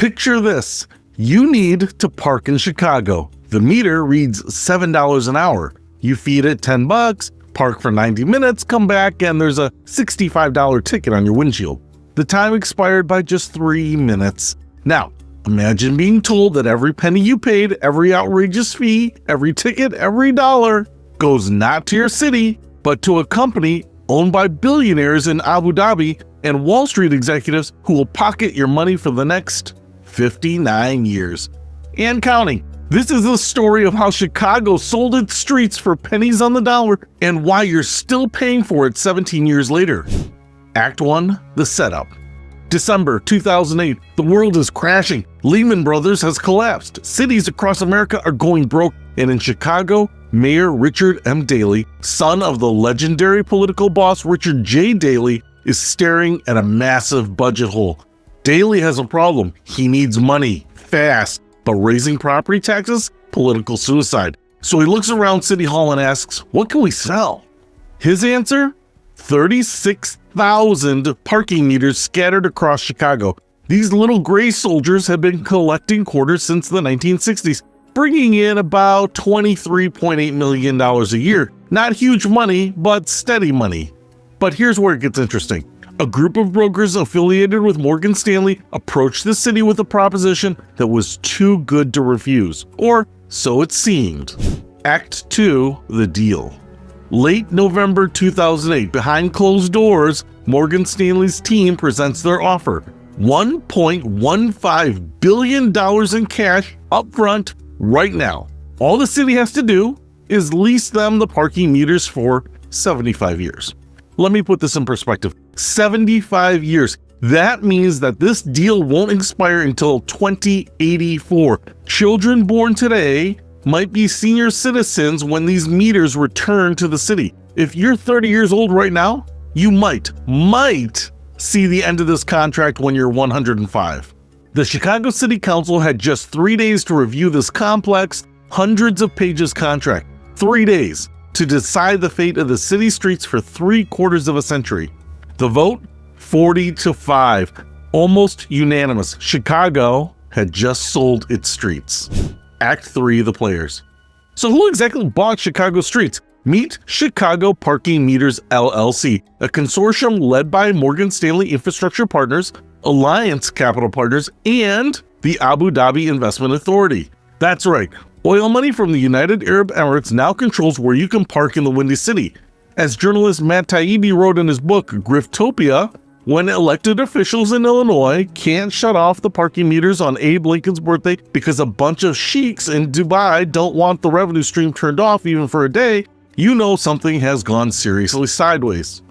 Picture this. You need to park in Chicago. The meter reads $7 an hour. You feed it $10, park for 90 minutes, come back, and there's a $65 ticket on your windshield. The time expired by just 3 minutes. Now, imagine being told that every penny you paid, every outrageous fee, every ticket, every dollar goes not to your city, but to a company owned by billionaires in Abu Dhabi and Wall Street executives who will pocket your money for the next 59 years. And counting. This is the story of how Chicago sold its streets for pennies on the dollar and why you're still paying for it 17 years later. Act 1, the setup. December 2008, the world is crashing. Lehman Brothers has collapsed. Cities across America are going broke. And in Chicago, Mayor Richard M. Daley, son of the legendary political boss Richard J. Daley, is staring at a massive budget hole. Daley has a problem. He needs money, fast. But raising property taxes? Political suicide. So he looks around City Hall and asks, what can we sell? His answer? 36,000 parking meters scattered across Chicago. These little gray soldiers have been collecting quarters since the 1960s, bringing in about $23.8 million a year. Not huge money, but steady money. But here's where it gets interesting. A group of brokers affiliated with Morgan Stanley approached the city with a proposition that was too good to refuse, or so it seemed. Act 2, the deal. Late November 2008, behind closed doors, Morgan Stanley's team presents their offer. $1.15 billion in cash upfront right now. All the city has to do is lease them the parking meters for 75 years. Let me put this in perspective. 75 years. That means that this deal won't expire until 2084. Children born today might be senior citizens when these meters return to the city. If you're 30 years old right now, you might see the end of this contract when you're 105. The Chicago City Council had just 3 days to review this complex, hundreds of pages contract. 3 days to decide the fate of the city streets for 3/4 of a century. The vote? 40-5. Almost unanimous. Chicago had just sold its streets. Act 3, the players. So who exactly bought Chicago streets? Meet Chicago Parking Meters LLC, a consortium led by Morgan Stanley Infrastructure Partners, Alliance Capital Partners, and the Abu Dhabi Investment Authority. That's right. Oil money from the United Arab Emirates now controls where you can park in the Windy City. As journalist Matt Taibbi wrote in his book, Griftopia, when elected officials in Illinois can't shut off the parking meters on Abe Lincoln's birthday because a bunch of sheiks in Dubai don't want the revenue stream turned off even for a day, you know something has gone seriously sideways.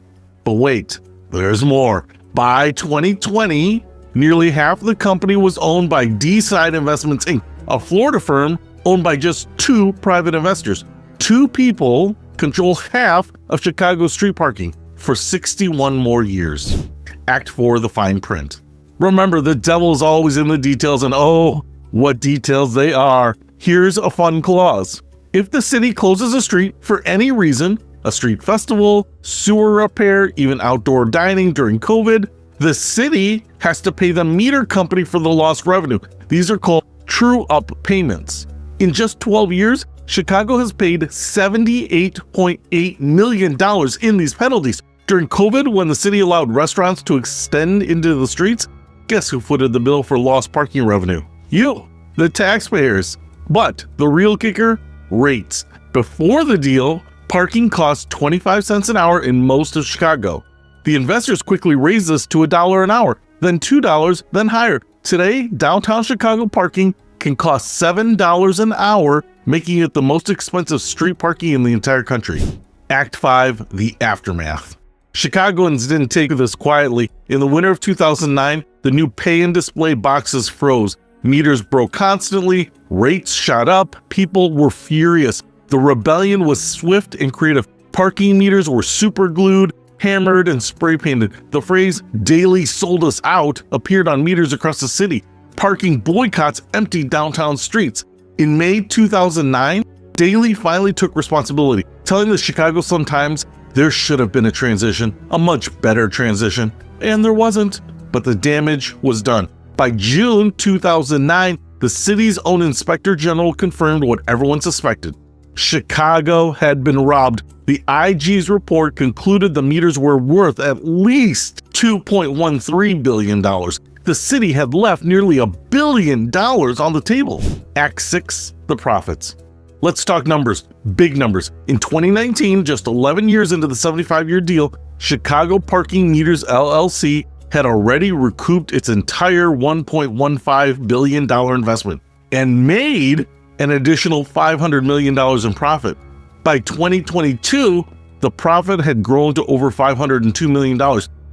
But wait, there's more. By 2020, nearly half the company was owned by D-Side Investments Inc., a Florida firm owned by just 2 private investors. 2 people control half of Chicago's street parking for 61 more years. Act 4, the fine print. Remember, the devil is always in the details, and oh, what details they are. Here's a fun clause. If the city closes a street for any reason, a street festival, sewer repair, even outdoor dining during COVID, the city has to pay the meter company for the lost revenue. These are called true-up payments. In just 12 years, Chicago has paid $78.8 million in these penalties. During COVID, when the city allowed restaurants to extend into the streets, guess who footed the bill for lost parking revenue? You, the taxpayers. But the real kicker? Rates. Before the deal, parking cost 25 cents an hour in most of Chicago. The investors quickly raised this to $1 an hour, then $2, then higher. Today, downtown Chicago parking can cost $7 an hour, making it the most expensive street parking in the entire country. Act 5, the aftermath. Chicagoans didn't take this quietly. In the winter of 2009, the new pay and display boxes froze. Meters broke constantly, rates shot up, people were furious. The rebellion was swift and creative. Parking meters were super glued, hammered, and spray painted. The phrase, "Daley sold us out," appeared on meters across the city. Parking boycotts emptied downtown streets. In May 2009, Daley finally took responsibility, telling the Chicago Sun-Times there should have been a transition, a much better transition. And there wasn't, but the damage was done. By June 2009, the city's own inspector general confirmed what everyone suspected. Chicago had been robbed. The IG's report concluded the meters were worth at least $2.13 billion. The city had left nearly $1 billion on the table. Act 6, the profits. Let's talk numbers, big numbers. In 2019, just 11 years into the 75-year deal, Chicago Parking Meters LLC had already recouped its entire $1.15 billion investment and made an additional $500 million in profit. By 2022, the profit had grown to over $502 million.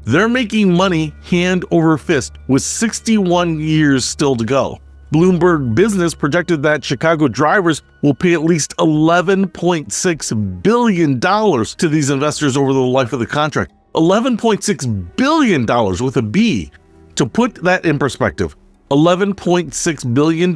They're making money hand over fist with 61 years still to go. Bloomberg Business projected that Chicago drivers will pay at least $11.6 billion to these investors over the life of the contract. $11.6 billion with a B. To put that in perspective, $11.6 billion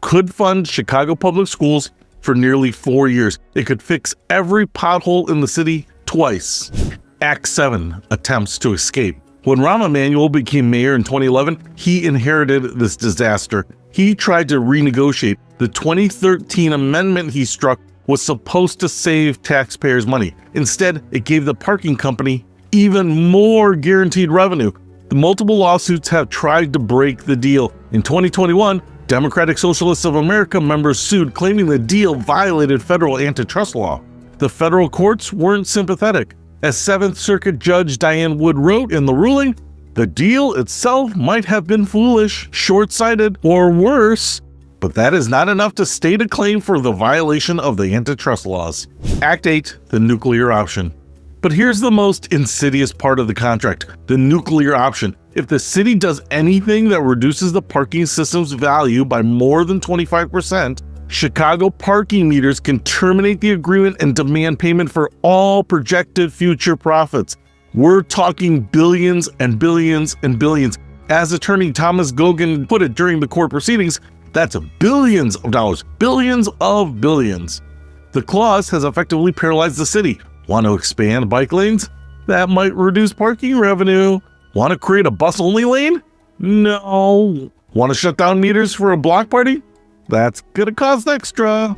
could fund Chicago public schools for nearly 4 years. It could fix every pothole in the city twice. Act 7, attempts to escape. When Rahm Emanuel became mayor in 2011, he inherited this disaster. He tried to renegotiate. The 2013 amendment he struck was supposed to save taxpayers money. Instead, it gave the parking company even more guaranteed revenue. The multiple lawsuits have tried to break the deal. In 2021, Democratic Socialists of America members sued, claiming the deal violated federal antitrust law. The federal courts weren't sympathetic. As 7th Circuit Judge Diane Wood wrote in the ruling, the deal itself might have been foolish, short-sighted, or worse, but that is not enough to state a claim for the violation of the antitrust laws. Act 8, the nuclear option. But here's the most insidious part of the contract, the nuclear option. If the city does anything that reduces the parking system's value by more than 25%, Chicago parking meters can terminate the agreement and demand payment for all projected future profits. We're talking billions and billions and billions. As attorney Thomas Gogan put it during the court proceedings, that's billions of dollars, billions of billions. The clause has effectively paralyzed the city. Want to expand bike lanes? That might reduce parking revenue. Want to create a bus-only lane? No. Want to shut down meters for a block party? That's gonna cost extra.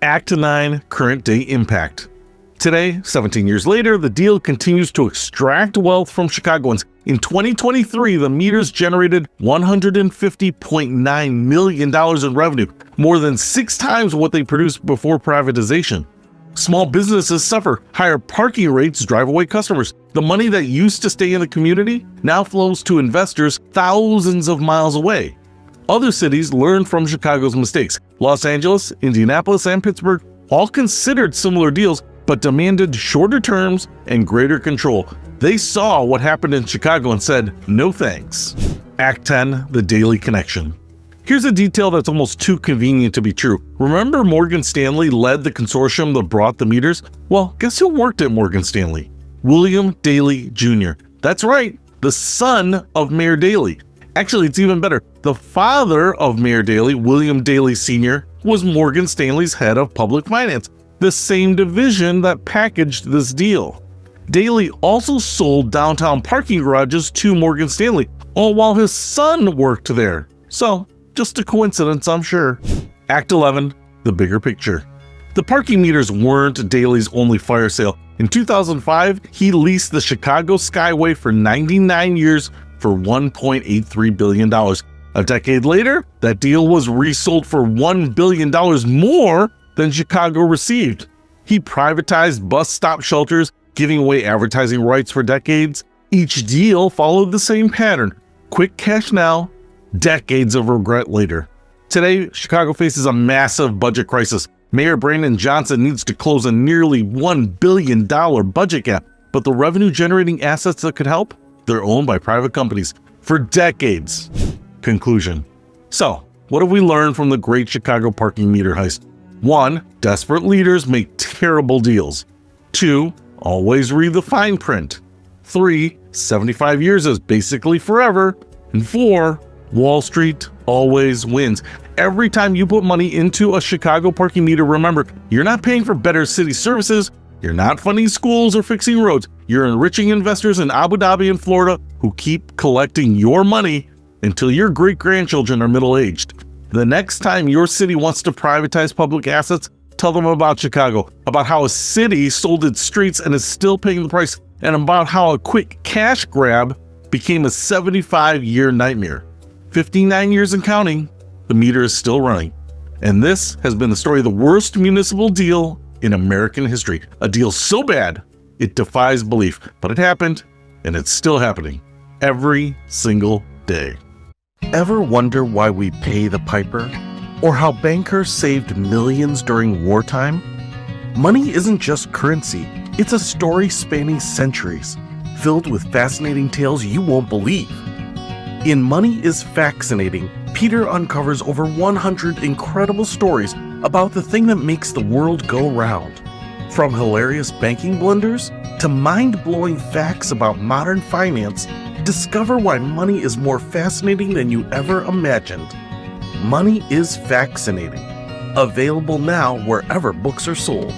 Act 9, current day impact. Today, 17 years later, the deal continues to extract wealth from Chicagoans. In 2023, the meters generated $150.9 million in revenue, more than 6 times what they produced before privatization. Small businesses suffer. Higher parking rates drive away customers. The money that used to stay in the community now flows to investors thousands of miles away. Other cities learned from Chicago's mistakes. Los Angeles, Indianapolis, and Pittsburgh all considered similar deals, but demanded shorter terms and greater control. They saw what happened in Chicago and said, no thanks. Act 10, the daily connection. Here's a detail that's almost too convenient to be true. Remember Morgan Stanley led the consortium that brought the meters? Well, guess who worked at Morgan Stanley? William Daley Jr. That's right, the son of Mayor Daley. Actually, it's even better. The father of Mayor Daley, William Daley Sr., was Morgan Stanley's head of public finance, the same division that packaged this deal. Daley also sold downtown parking garages to Morgan Stanley, all while his son worked there. So, just a coincidence, I'm sure. Act 11, the bigger picture. The parking meters weren't Daley's only fire sale. In 2005, he leased the Chicago Skyway for 99 years for $1.83 billion. A decade later, that deal was resold for $1 billion more than Chicago received. He privatized bus stop shelters, giving away advertising rights for decades. Each deal followed the same pattern. Quick cash now, decades of regret later. Today, Chicago faces a massive budget crisis. Mayor Brandon Johnson needs to close a nearly $1 billion budget gap, but the revenue-generating assets that could help? They're owned by private companies for decades. Conclusion. So, what have we learned from the great Chicago parking meter heist? 1. Desperate leaders make terrible deals. 2. Always read the fine print. 3. 75 years is basically forever. And 4. Wall Street always wins. Every time you put money into a Chicago parking meter, remember, you're not paying for better city services, you're not funding schools or fixing roads, you're enriching investors in Abu Dhabi and Florida who keep collecting your money until your great-grandchildren are middle-aged. The next time your city wants to privatize public assets, tell them about Chicago, about how a city sold its streets and is still paying the price, and about how a quick cash grab became a 75-year nightmare. 59 years and counting, the meter is still running. And this has been the story of the worst municipal deal in American history. A deal so bad, it defies belief. But it happened, and it's still happening every single day. Ever wonder why we pay the piper? Or how bankers saved millions during wartime? Money isn't just currency, it's a story spanning centuries, filled with fascinating tales you won't believe. In Money is Faxinating, Peter uncovers over 100 incredible stories about the thing that makes the world go round. From hilarious banking blunders to mind-blowing facts about modern finance, discover why money is more fascinating than you ever imagined. Money is Faxinating. Available now wherever books are sold.